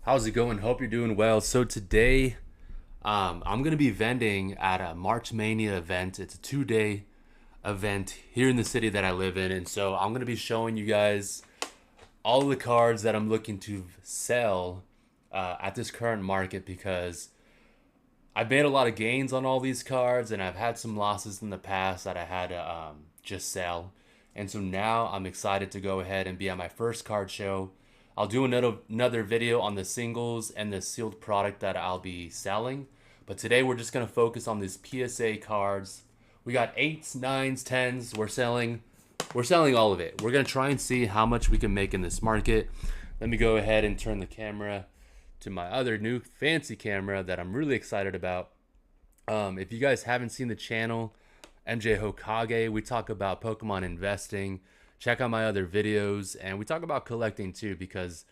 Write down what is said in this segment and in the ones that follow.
How's it going? Hope you're doing well. So today, I'm gonna be vending at a March Mania event. It's a 2-day event here in the city that I live in, and so I'm gonna be showing you guys all of the cards that I'm looking to sell at this current market because I've made a lot of gains on all these cards, and I've had some losses in the past that I had to just sell. And so now I'm excited to go ahead and be at my first card show. I'll do another video on the singles and the sealed product that I'll be selling. But today we're just gonna focus on these PSA cards. We got eights, nines, tens. We're selling all of it. We're gonna try and see how much we can make in this market. Let me go ahead and turn the camera to my other new fancy camera that I'm really excited about. If you guys haven't seen the channel, MJ Hokage, we talk about Pokemon investing. Check out my other videos, and we talk about collecting too because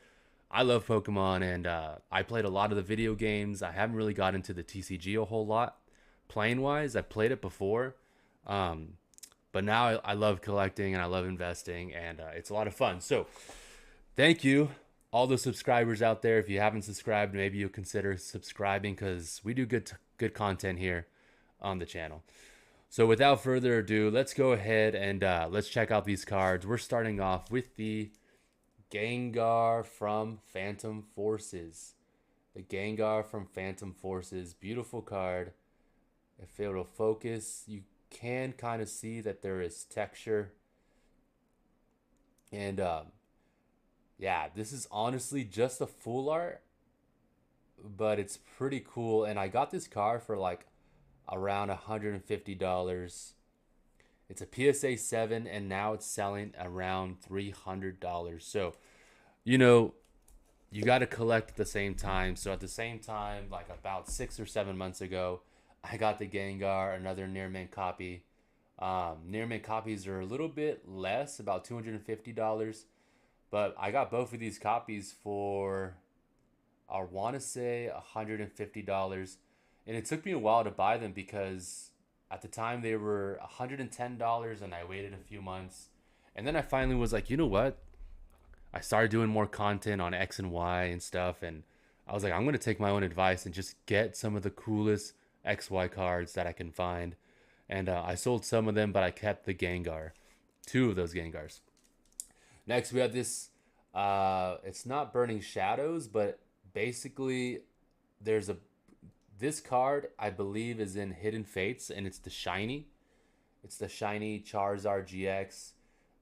I love Pokemon and I played a lot of the video games. I haven't really got into the TCG a whole lot. Playing wise, I've played it before, um, but now I love collecting and I love investing, and it's a lot of fun. So thank you, all the subscribers out there. If you haven't subscribed, maybe you'll consider subscribing because we do good content here on the channel. So without further ado, let's go ahead and let's check out these cards. We're starting off with the Gengar from Phantom Forces. The Gengar from Phantom Forces. Beautiful card. If it'll focus, you can kind of see that there is texture. And yeah, this is honestly just a full art, but it's pretty cool. And I got this card for like around $150. It's a PSA 7 and now it's selling around $300. So, you know, you got to collect at the same time. So at the same time, like about 6 or 7 months ago, I got the Gengar, another near mint copy. Near mint copies are a little bit less, about $250, but I got both of these copies for, I want to say, $150. And it took me a while to buy them because at the time they were $110 and I waited a few months. And then I finally was like, you know what? I started doing more content on X and Y and stuff. And I was like, I'm going to take my own advice and just get some of the coolest XY cards that I can find. And I sold some of them, but I kept the Gengar. Two of those Gengars. Next, we have this. It's not Burning Shadows, but basically there's a this card, I believe, is in Hidden Fates, and it's the shiny. It's the shiny Charizard GX.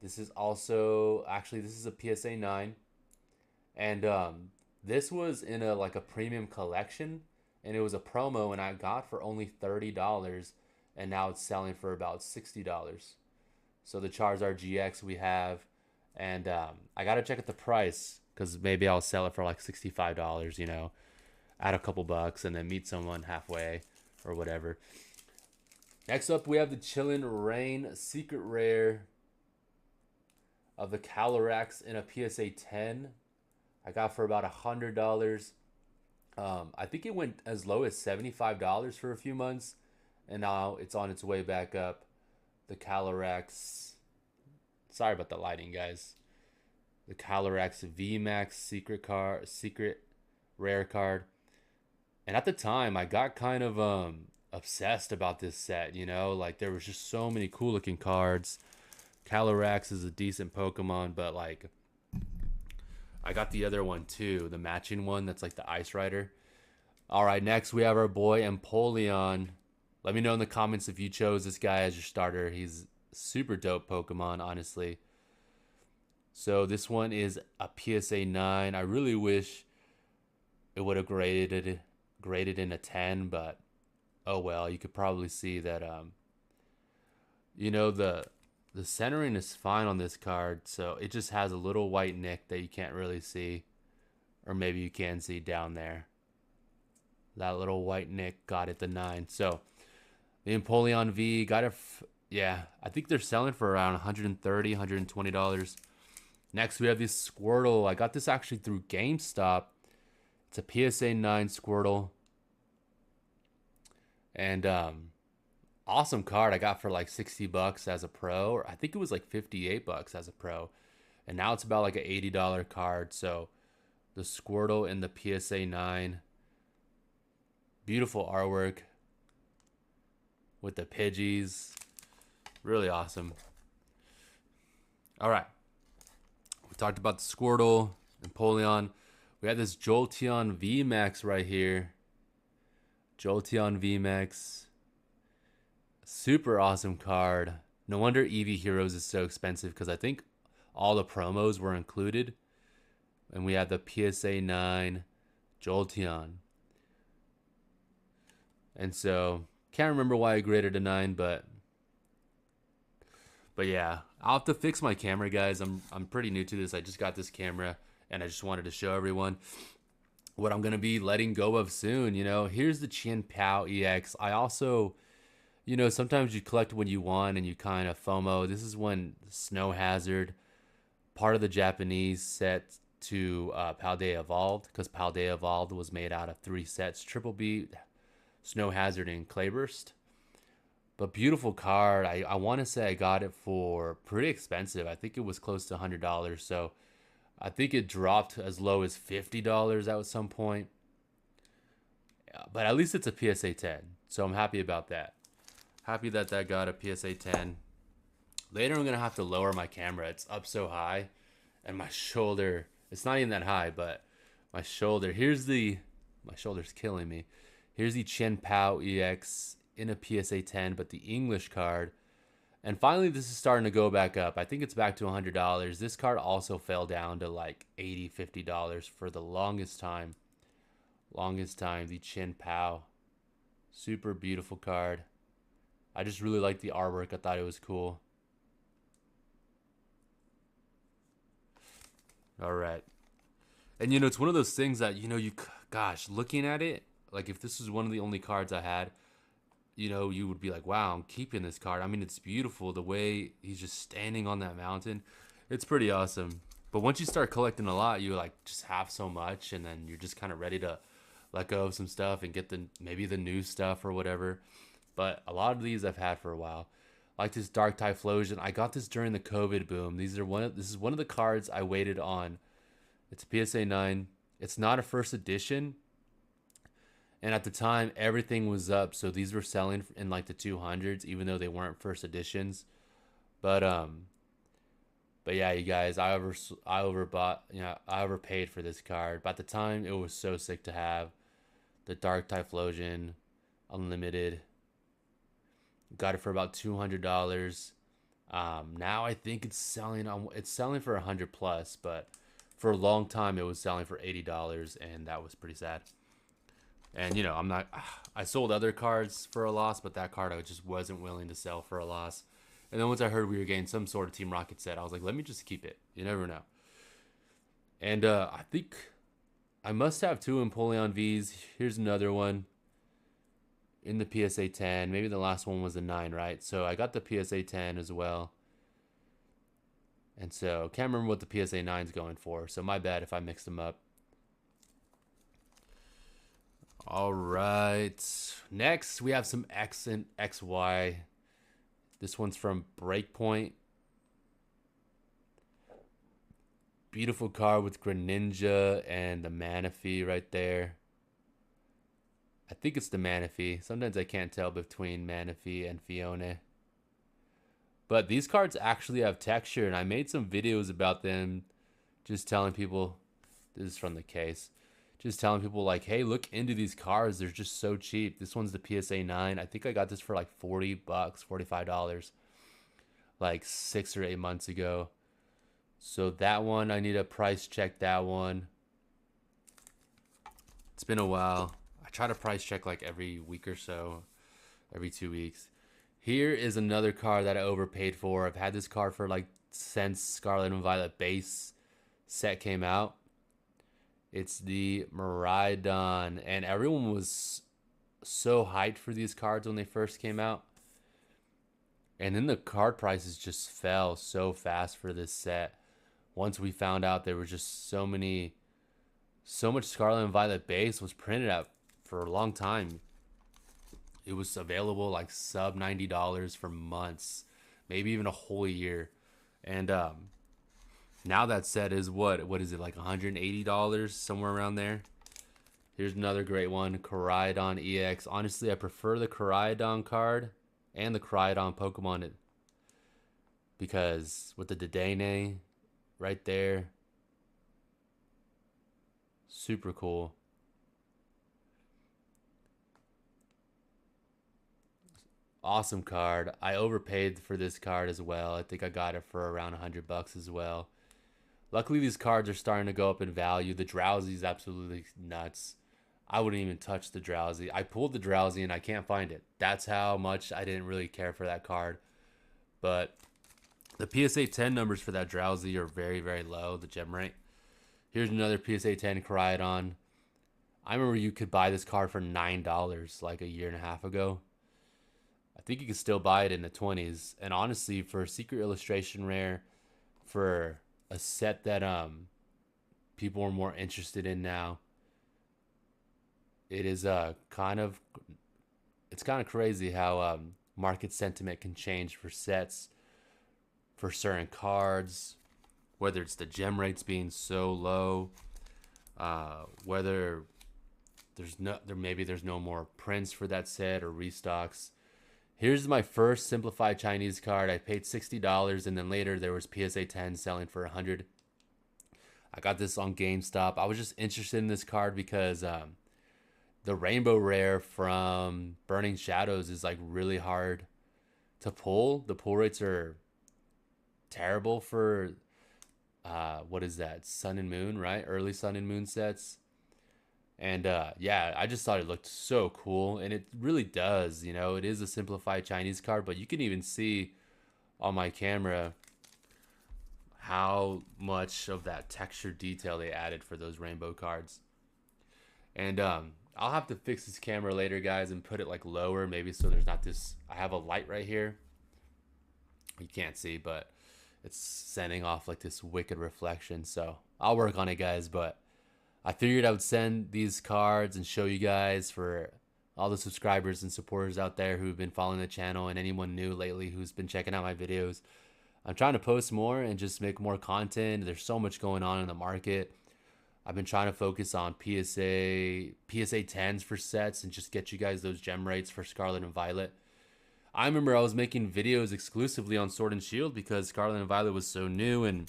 This is also, actually, this is a PSA 9. And this was in a like a premium collection, and it was a promo, and I got for only $30, and now it's selling for about $60. So the Charizard GX we have, and I got to check at the price, because maybe I'll sell it for like $65, add a couple bucks and then meet someone halfway or whatever. Next up, we have the Chillin' Rain Secret Rare of the Calyrex in a PSA 10. I got for about $100. I think it went as low as $75 for a few months, and now it's on its way back up. The Calyrex. Sorry about the lighting, guys. The Calyrex VMAX secret rare card. And at the time, I got kind of obsessed about this set, like there was just so many cool looking cards. Calyrex is a decent Pokemon, but like I got the other one too, the matching one that's like the Ice Rider. All right, next we have our boy Empoleon. Let me know in the comments if you chose this guy as your starter. He's super dope Pokemon, honestly. So this one is a PSA 9. I really wish it would have graded in a 10, but oh well. You could probably see that the centering is fine on this card, so it just has a little white nick that you can't really see, or maybe you can see down there. That little white nick got it the 9. So the Empoleon V got it. Yeah, I think they're selling for around $130, $120. Next, we have this Squirtle. I got this actually through GameStop. It's a PSA 9 Squirtle. And awesome card I got for like $60 as a pro, or I think it was like $58 as a pro. And now it's about like an $80 card. So The Squirtle in the PSA 9. Beautiful artwork with the Pidgeys. Really awesome. All right. We talked about the Squirtle, Empoleon. We have this Jolteon VMAX right here. Jolteon VMAX. Super awesome card. No wonder Eevee Heroes is so expensive because I think all the promos were included. And we have the PSA 9 Jolteon. And so, can't remember why I graded a 9, but yeah, I'll have to fix my camera, guys. I'm pretty new to this. I just got this camera, and I just wanted to show everyone what I'm gonna be letting go of soon. You know, here's the Chien Pao EX. I also, you know, sometimes you collect when you want, and you kind of FOMO. This is when Snow Hazard, part of the Japanese set to Paldea Evolved, because Paldea Evolved was made out of 3 sets: Triple B, Snow Hazard, and Clayburst. But beautiful card. I want to say I got it for pretty expensive. I think it was close to $100. So I think it dropped as low as $50 at some point. Yeah, but at least it's a PSA 10. So I'm happy about that. Happy that that got a PSA 10. Later I'm going to have to lower my camera. It's up so high. And my shoulder, it's not even that high, but my shoulder. My shoulder's killing me. Here's the Chien Pao EX in a PSA 10, but the English card. And finally, this is starting to go back up. I think it's back to $100. This card also fell down to like $80, $50 for the longest time. The Chien Pao. Super beautiful card. I just really like the artwork. I thought it was cool. All right. And, you know, it's one of those things that, you know, gosh, looking at it, like if this was one of the only cards I had, you know, you would be like, wow, I'm keeping this card. I mean, it's beautiful. The way he's just standing on that mountain. It's pretty awesome. But once you start collecting a lot, you like just have so much, and then you're just kind of ready to let go of some stuff and get maybe the new stuff or whatever. But a lot of these I've had for a while. Like this Dark Typhlosion. I got this during the COVID boom. This is one of the cards I waited on. It's a PSA 9. It's not a first edition. And at the time, everything was up, so these were selling in like the 200s, even though they weren't first editions. But yeah, you guys, I overbought, you know, I overpaid for this card. But at the time, it was so sick to have. The Dark Typhlosion, Unlimited. Got it for about $200. Now I think it's selling for 100 plus, but for a long time it was selling for $80, and that was pretty sad. And, you know, I sold other cards for a loss, but that card I just wasn't willing to sell for a loss. And then once I heard we were getting some sort of Team Rocket set, I was like, let me just keep it. You never know. And I think I must have 2 Empoleon Vs. Here's another one in the PSA 10. Maybe the last one was a 9, right? So I got the PSA 10 as well. And so can't remember what the PSA 9's going for. So my bad if I mixed them up. All right. Next, we have some X and XY. This one's from Breakpoint. Beautiful card with Greninja and the Manaphy right there. I think it's the Manaphy. Sometimes I can't tell between Manaphy and Fiona. But these cards actually have texture, and I made some videos about them, just telling people, this is from the case, just telling people like, hey, look into these cards. They're just so cheap. This one's the PSA 9. I think I got this for like $40, $45, like 6 or 8 months ago. So that one, I need to price check that one. It's been a while. I try to price check like every week or so, every 2 weeks. Here is another card that I overpaid for. I've had this card for like since Scarlet and Violet base set came out. It's the Miraidon, and everyone was so hyped for these cards when they first came out. And then the card prices just fell so fast for this set. Once we found out there were just so much Scarlet and Violet base was printed out for a long time. It was available like sub $90 for months, maybe even a whole year. And Now that set is what is it, like $180, somewhere around there. Here's another great one, Koraidon EX. Honestly, I prefer the Koraidon card and the Koraidon Pokemon because with the Dedenne right there, super cool. Awesome card. I overpaid for this card as well. I think I got it for around $100 as well. Luckily, these cards are starting to go up in value. The Drowsy is absolutely nuts. I wouldn't even touch the Drowsy. I pulled the Drowsy and I can't find it. That's how much I didn't really care for that card. But the PSA 10 numbers for that Drowsy are very, very low, the gem rate. Here's another PSA 10 Koraidon. I remember you could buy this card for $9 like a year and a half ago. I think you can still buy it in the 20s. And honestly, for a secret illustration rare, for a set that people are more interested in now, it is it's kind of crazy how market sentiment can change for sets, for certain cards, whether it's the gem rates being so low, whether there's no more prints for that set or restocks. Here's my first simplified Chinese card. I paid $60, and then later there was PSA 10 selling for $100. I got this on GameStop. I was just interested in this card because the Rainbow Rare from Burning Shadows is like really hard to pull. The pull rates are terrible for what is that? Sun and Moon, right? Early Sun and Moon sets. And yeah, I just thought it looked so cool, and it really does. You know, it is a simplified Chinese card, but you can even see on my camera how much of that texture detail they added for those rainbow cards. And I'll have to fix this camera later, guys, and put it like lower, maybe so there's not this. I have a light right here. You can't see, but it's sending off like this wicked reflection. So I'll work on it, guys, but I figured I would send these cards and show you guys for all the subscribers and supporters out there who've been following the channel and anyone new lately who's been checking out my videos. I'm trying to post more and just make more content. There's so much going on in the market. I've been trying to focus on PSA 10s for sets and just get you guys those gem rates for Scarlet and Violet. I remember I was making videos exclusively on Sword and Shield because Scarlet and Violet was so new, and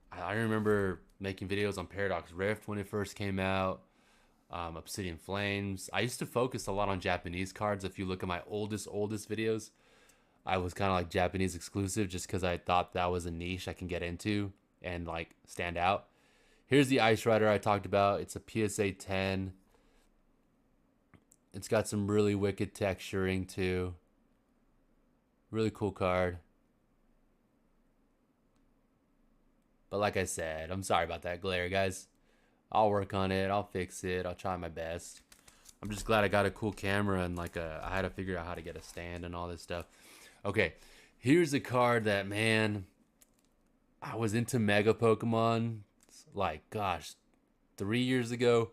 I remember making videos on Paradox Rift when it first came out, Obsidian Flames. I used to focus a lot on Japanese cards. If you look at my oldest videos, I was kind of like Japanese exclusive just because I thought that was a niche I can get into and like stand out. Here's the Ice Rider I talked about. It's a PSA 10. It's got some really wicked texturing too. Really cool card. But like I said, I'm sorry about that glare, guys. I'll work on it. I'll fix it. I'll try my best. I'm just glad I got a cool camera and like I had to figure out how to get a stand and all this stuff. Okay, here's a card that, man, I was into Mega Pokemon like, gosh, 3 years ago.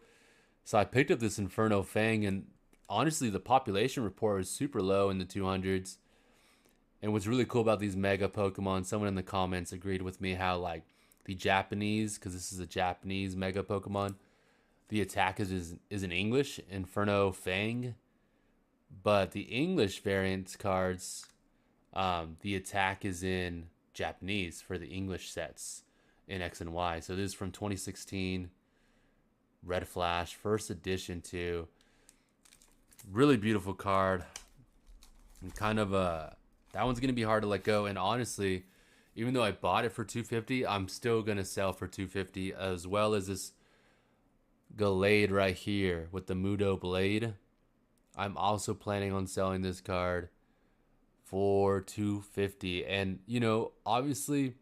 So I picked up this Inferno Fang, and honestly, the population report was super low in the 200s. And what's really cool about these Mega Pokemon, someone in the comments agreed with me how like the Japanese, because this is a Japanese Mega Pokemon, the attack is in English, Inferno Fang. But the English variants cards, the attack is in Japanese for the English sets in X and Y. So this is from 2016, Red Flash, first edition too. Really beautiful card. And kind of that one's gonna be hard to let go. And honestly, even though I bought it for $250, I'm still gonna sell for $250, as well as this Gallade right here with the Mudo Blade. I'm also planning on selling this card for $250. And you know, obviously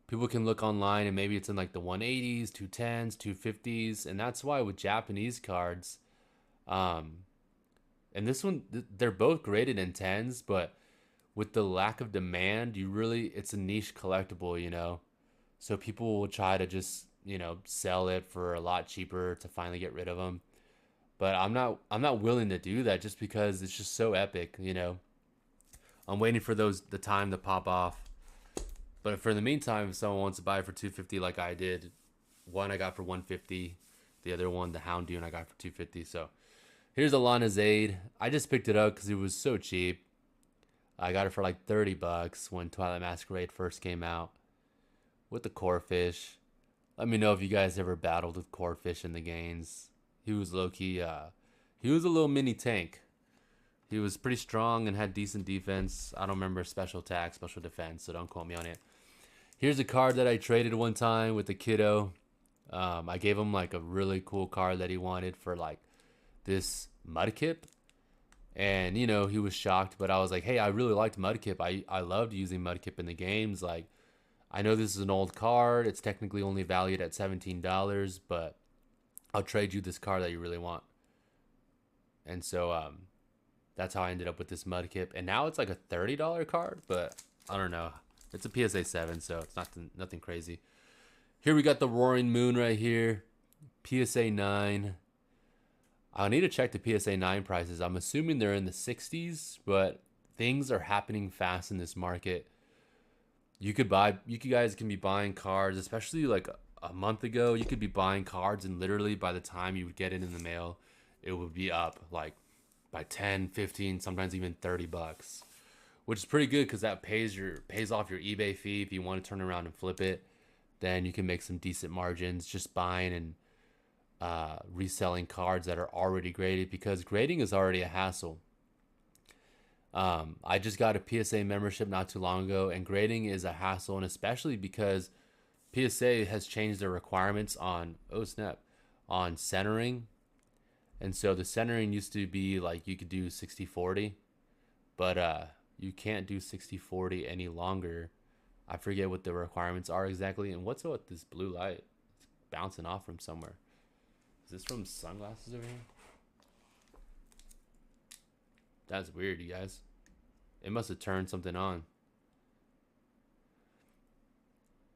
people can look online and maybe it's in like the 180s, 210s, 250s, and that's why with Japanese cards, and this one, they're both graded in 10s, but with the lack of demand, it's a niche collectible, you know. So people will try to just, you know, sell it for a lot cheaper to finally get rid of them. But I'm not willing to do that just because it's just so epic, you know. I'm waiting for the time to pop off. But for the meantime, if someone wants to buy it for 250 like I did, one I got for 150, the other one, the Hound Dune, I got for 250. So here's a Lana Zade. I just picked it up because it was so cheap. I got it for like 30 bucks when Twilight Masquerade first came out with the core fish. Let me know if you guys ever battled with core fish in the games. He was low key, he was a little mini tank. He was pretty strong and had decent defense. I don't remember special attack, special defense, so don't quote me on it. Here's a card that I traded one time with the kiddo. I gave him like a really cool card that he wanted for like this Mudkip. And, you know, he was shocked, but I was like, hey, I really liked Mudkip. I loved using Mudkip in the games. Like, I know this is an old card. It's technically only valued at $17, but I'll trade you this card that you really want. And so that's how I ended up with this Mudkip. And now it's like a $30 card, but I don't know. It's a PSA 7, so it's nothing crazy. Here we got the Roaring Moon right here. PSA 9. I need to check the PSA 9 prices. I'm assuming they're in the 60s, but things are happening fast in this market. You guys can be buying cards, especially like a month ago. You could be buying cards, and literally by the time you would get it in the mail, it would be up like by 10, 15, sometimes even 30 bucks, which is pretty good because that pays off your eBay fee. If you want to turn around and flip it, then you can make some decent margins just buying and reselling cards that are already graded, because grading is already a hassle. I just got a PSA membership not too long ago, and grading is a hassle, and especially because PSA has changed their requirements on on centering. And so the centering used to be like you could do 60-40, but you can't do 60-40 any longer. I forget what the requirements are exactly. And what's up with this blue light? It's bouncing off from somewhere. Is this from sunglasses over here? That's weird, you guys. It must have turned something on.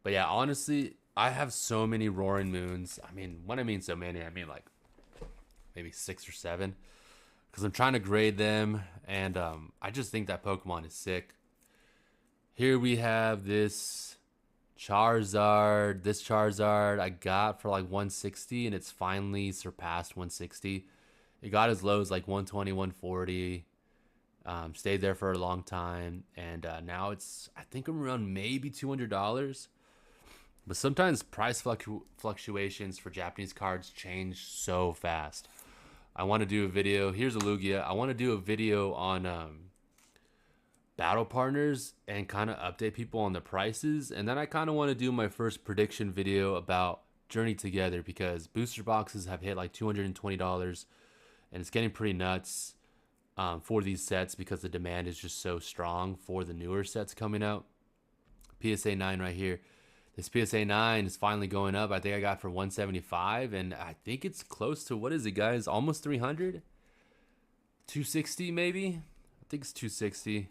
But yeah, honestly, I have so many Roaring Moons. I mean, when I mean so many, I mean like maybe 6 or 7. Because I'm trying to grade them. And I just think that Pokemon is sick. Here we have this Charizard. This Charizard I got for like 160, and it's finally surpassed 160. It got as low as like 120, 140. Stayed there for a long time, and now it's, I think I'm around maybe $200. But sometimes price fluctuations for Japanese cards change so fast. I want to do a video. Here's a Lugia. I want to do a video on battle partners and kind of update people on the prices. And then I kind of want to do my first prediction video about Journey Together, because booster boxes have hit like $220, and it's getting pretty nuts for these sets because the demand is just so strong for the newer sets coming out. PSA 9 right here. This PSA 9 is finally going up. I think I got for 175, and I think it's close to, what is it, guys? Almost 300? 260 maybe? I think it's 260.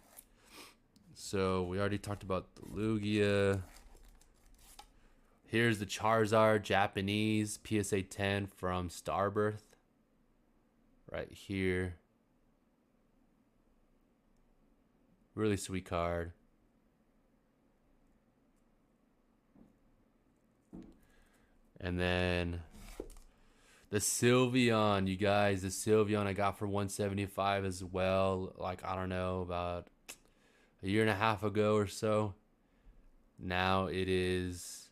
So we already talked about the Lugia. Here's the Charizard Japanese PSA 10 from Starbirth. Right here. Really sweet card. And then the Sylveon, you guys. The Sylveon I got for 175 as well. Like, I don't know, about a year and a half ago or so. Now it's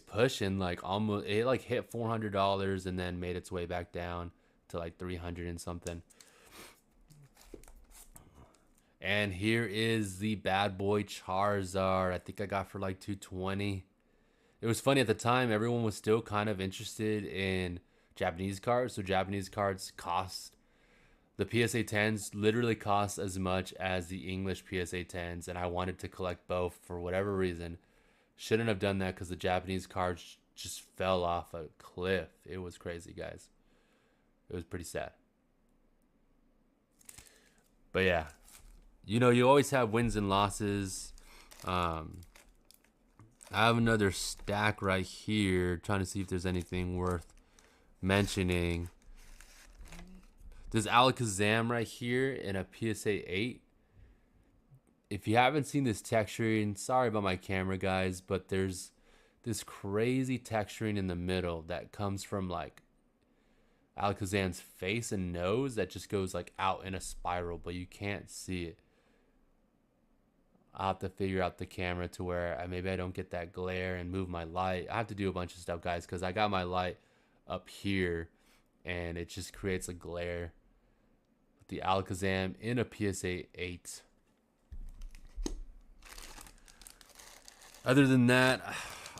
pushing like almost, it like hit $400 and then made its way back down to like 300 and something. And here is the bad boy Charizard. I think I got for like 220. It was funny at the time, everyone was still kind of interested in Japanese cards. So Japanese cards cost, the PSA 10s literally cost as much as the English PSA 10s. And I wanted to collect both for whatever reason. Shouldn't have done that because the Japanese cards just fell off a cliff. It was crazy, guys. It was pretty sad. But yeah, you know, you always have wins and losses. I have another stack right here, trying to see if there's anything worth mentioning. This Alakazam right here in a PSA 8. if you haven't seen this texturing, sorry about my camera, guys, but there's this crazy texturing in the middle that comes from like Alakazam's face and nose that just goes like out in a spiral, but you can't see it. I'll have to figure out the camera to where maybe I don't get that glare and move my light. I have to do a bunch of stuff, guys, because I got my light up here and it just creates a glare. With the Alakazam in a PSA 8. Other than that,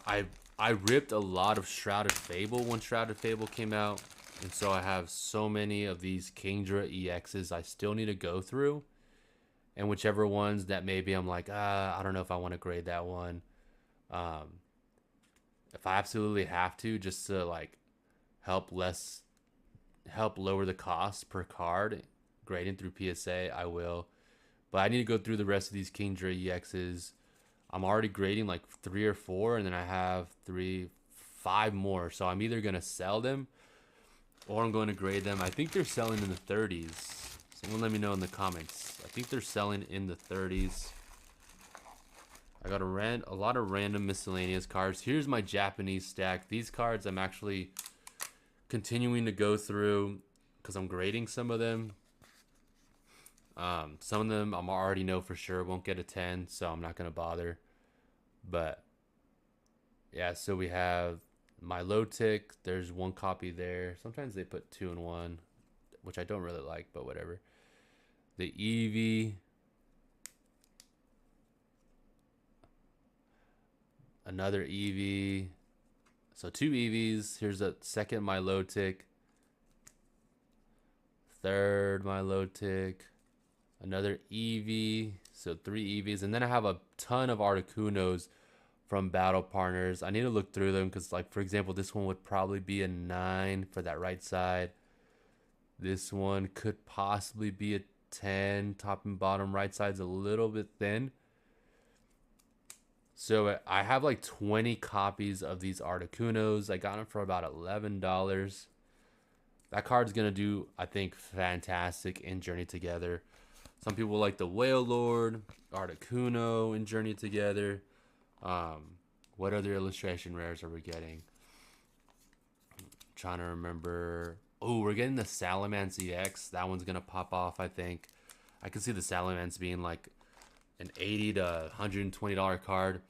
I ripped a lot of Shrouded Fable when Shrouded Fable came out. And so I have so many of these Kingdra EXs I still need to go through. And whichever ones that maybe I'm like, I don't know if I want to grade that one. If I absolutely have to, just to like help lower the cost per card, grading through PSA, I will. But I need to go through the rest of these Kingdra EXs. I'm already grading like 3 or 4, and then I have 5 more. So I'm either going to sell them or I'm going to grade them. I think they're selling in the 30s. Someone let me know in the comments. I think they're selling in the 30s. I got a lot of random miscellaneous cards. Here's my Japanese stack. These cards I'm actually continuing to go through because I'm grading some of them. Some of them I'm already know for sure won't get a 10, so I'm not going to bother. But yeah, so we have my low tick. There's 1 copy there. Sometimes they put 2 in 1, which I don't really like, but whatever. The Eevee. Another Eevee. So 2 Eevees. Here's a second Milotic. Third Milotic. Another Eevee. So 3 Eevees. And then I have a ton of Articunos from Battle Partners. I need to look through them because, like, for example, this one would probably be a 9 for that right side. This one could possibly be a 10. Top and bottom right side's a little bit thin. So I have like 20 copies of these Articunos. I got them for about $11. That card's going to do, I think, fantastic in Journey Together. Some people like the Whale Lord, Articuno in Journey Together. What other illustration rares are we getting? I'm trying to remember. Oh, we're getting the Salamence EX. That one's going to pop off, I think. I can see the Salamence being like an $80 to $120 card.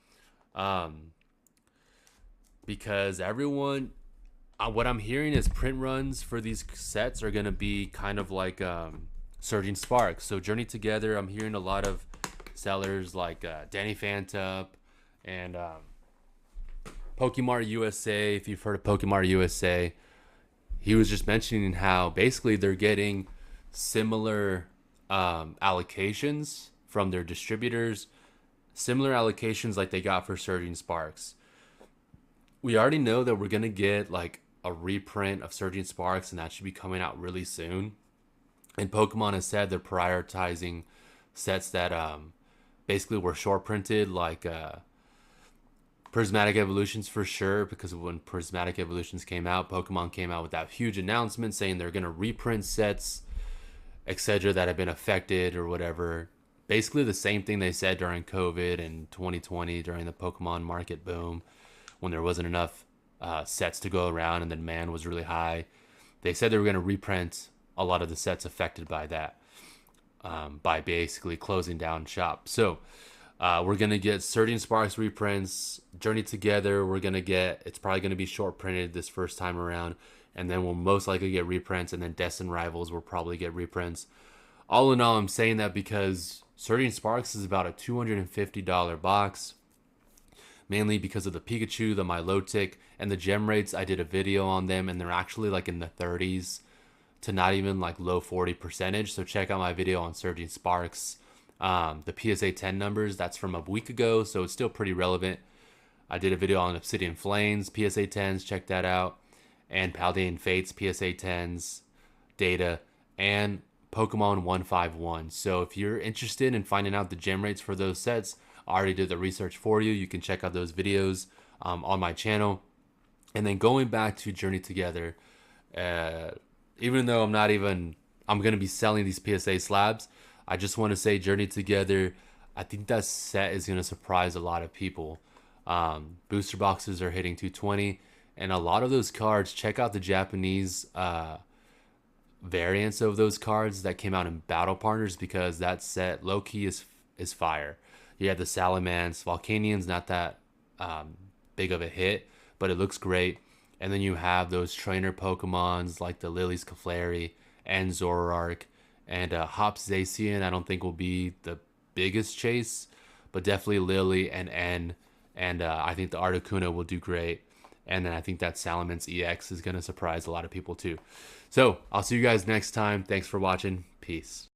Because everyone, what I'm hearing is print runs for these sets are going to be kind of like Surging Sparks. So Journey Together, I'm hearing a lot of sellers like Danny Fantup and Pokemart USA. If you've heard of Pokemart USA, he was just mentioning how basically they're getting similar allocations from their distributors, similar allocations like they got for Surging Sparks. We already know that we're going to get like a reprint of Surging Sparks, and that should be coming out really soon. And Pokemon has said they're prioritizing sets that basically were short printed, like Prismatic Evolutions for sure, because when Prismatic Evolutions came out, Pokemon came out with that huge announcement saying they're going to reprint sets, etc., that have been affected or whatever. Basically the same thing they said during COVID and 2020 during the Pokemon market boom, when there wasn't enough sets to go around and the demand was really high. They said they were going to reprint a lot of the sets affected by that, by basically closing down shop. So we're going to get Surging Sparks reprints, Journey Together. We're going to get, it's probably going to be short printed this first time around. And then we'll most likely get reprints. And then Destined Rivals will probably get reprints. All in all, I'm saying that because Surging Sparks is about a $250 box. Mainly because of the Pikachu, the Milotic, and the gem rates. I did a video on them, and they're actually like in the 30s to not even like low 40%. So check out my video on Surging Sparks. The PSA 10 numbers, that's from a week ago, so it's still pretty relevant. I did a video on Obsidian Flames, PSA 10s, check that out. And Paldean Fates, PSA 10s, data, and Pokemon 151. So if you're interested in finding out the gem rates for those sets, I already did the research for you. You can check out those videos on my channel. And then going back to Journey Together, even though I'm going to be selling these PSA slabs, I just want to say Journey Together, I think that set is gonna surprise a lot of people. Booster boxes are hitting 220, and a lot of those cards. Check out the Japanese variants of those cards that came out in Battle Partners because that set low key is fire. You have the Salamence, Volcanian's not that big of a hit, but it looks great. And then you have those trainer Pokemons like the Lily's Clefairy and Zoroark and Hops Zacian. I don't think will be the biggest chase, but definitely Lily and N. And I think the Articuno will do great. And then I think that Salamence EX is going to surprise a lot of people too. So I'll see you guys next time. Thanks for watching. Peace.